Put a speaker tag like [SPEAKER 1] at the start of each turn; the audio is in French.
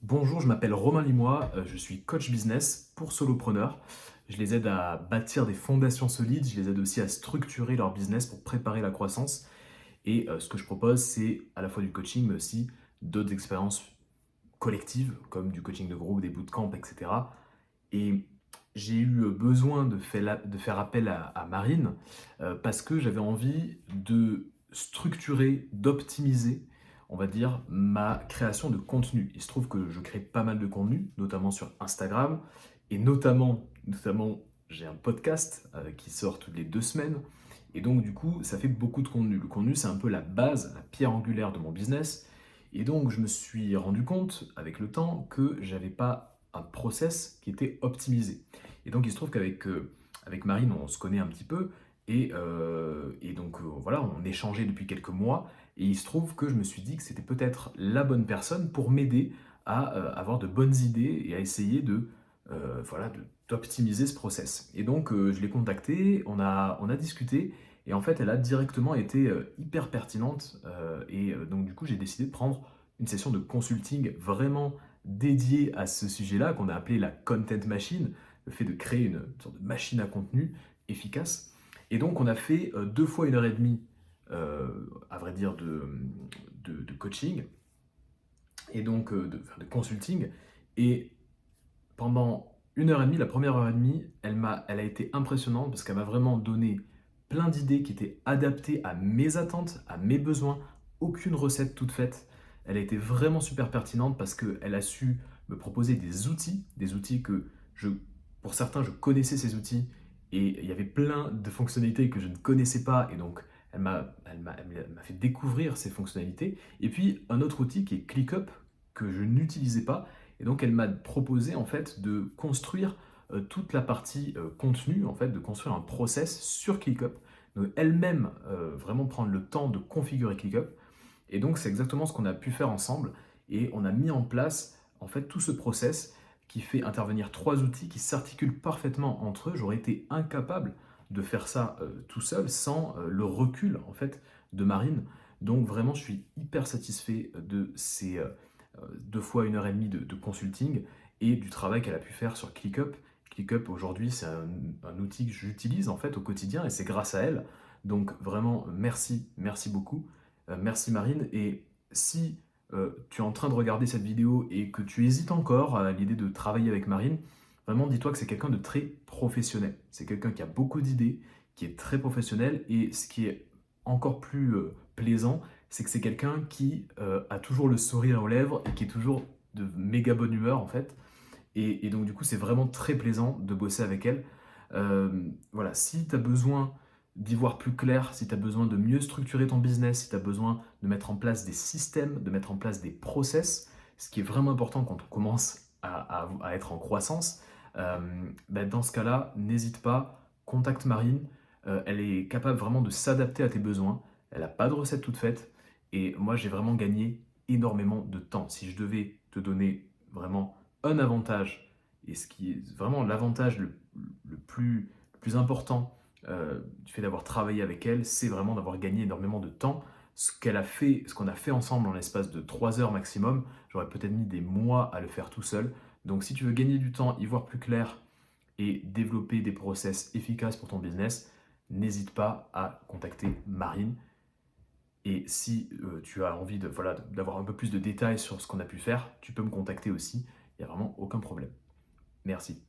[SPEAKER 1] Bonjour, je m'appelle Romain Limois, je suis coach business pour solopreneurs. Je les aide à bâtir des fondations solides, je les aide aussi à structurer leur business pour préparer la croissance. Et ce que je propose, c'est à la fois du coaching, mais aussi d'autres expériences collectives, comme du coaching de groupe, des bootcamps, etc. Et j'ai eu besoin de faire appel à Marine parce que j'avais envie de structurer, d'optimiser, on va dire, ma création de contenu. Il se trouve que je crée pas mal de contenu, notamment sur Instagram, et notamment j'ai un podcast qui sort toutes les 2 semaines. Et donc, du coup, ça fait beaucoup de contenu. Le contenu, c'est un peu la base, la pierre angulaire de mon business. Et donc, je me suis rendu compte avec le temps que j'avais pas un process qui était optimisé. Et donc, il se trouve avec Marine, on se connaît un petit peu. Et donc, voilà, on échangeait depuis quelques mois. Et il se trouve que je me suis dit que c'était peut-être la bonne personne pour m'aider à avoir de bonnes idées et à essayer d'optimiser ce process. Et donc, je l'ai contactée, on a discuté. Et en fait, elle a directement été hyper pertinente. Donc, du coup, j'ai décidé de prendre une session de consulting vraiment dédiée à ce sujet-là, qu'on a appelé la content machine, le fait de créer une sorte de machine à contenu efficace. Et donc, on a fait 2 fois 1 heure et demie, à vrai dire, de coaching, et donc de consulting. Et pendant 1 heure et demie, la première heure et demie, elle a été impressionnante parce qu'elle m'a vraiment donné plein d'idées qui étaient adaptées à mes attentes, à mes besoins, aucune recette toute faite. Elle a été vraiment super pertinente parce qu'elle a su me proposer des outils que pour certains, je connaissais ces outils et il y avait plein de fonctionnalités que je ne connaissais pas et donc elle m'a fait découvrir ces fonctionnalités. Et puis un autre outil qui est ClickUp que je n'utilisais pas et donc elle m'a proposé en fait de construire toute la partie contenu, en fait, de construire un process sur ClickUp, de elle-même vraiment prendre le temps de configurer ClickUp. Et donc c'est exactement ce qu'on a pu faire ensemble et on a mis en place en fait tout ce process qui fait intervenir 3 outils qui s'articulent parfaitement entre eux. J'aurais été incapable de faire ça tout seul sans le recul en fait de Marine. Donc vraiment, je suis hyper satisfait de ces 2 fois 1 heure et demie de consulting et du travail qu'elle a pu faire sur ClickUp. ClickUp aujourd'hui, c'est un outil que j'utilise en fait au quotidien et c'est grâce à elle. Donc vraiment, merci, merci beaucoup. Merci Marine. Et si tu es en train de regarder cette vidéo et que tu hésites encore à l'idée de travailler avec Marine, vraiment dis-toi que c'est quelqu'un de très professionnel. C'est quelqu'un qui a beaucoup d'idées, qui est très professionnel et ce qui est encore plus plaisant, c'est que c'est quelqu'un qui a toujours le sourire aux lèvres et qui est toujours de méga bonne humeur en fait. Et donc du coup, c'est vraiment très plaisant de bosser avec elle. Voilà, si tu as besoin d'y voir plus clair, si tu as besoin de mieux structurer ton business, si tu as besoin de mettre en place des systèmes, de mettre en place des process, ce qui est vraiment important quand on commence à être en croissance, dans ce cas-là, n'hésite pas, contacte Marine. Elle est capable vraiment de s'adapter à tes besoins. Elle n'a pas de recette toute faite. Et moi, j'ai vraiment gagné énormément de temps. Si je devais te donner vraiment un avantage, et ce qui est vraiment l'avantage le plus important du fait d'avoir travaillé avec elle, c'est vraiment d'avoir gagné énormément de temps. Ce qu'elle a fait, ce qu'on a fait ensemble en l'espace de 3 heures maximum, j'aurais peut-être mis des mois à le faire tout seul. Donc si tu veux gagner du temps, y voir plus clair et développer des process efficaces pour ton business, n'hésite pas à contacter Marine. Et si tu as envie d'avoir un peu plus de détails sur ce qu'on a pu faire, tu peux me contacter aussi. Il n'y a vraiment aucun problème. Merci.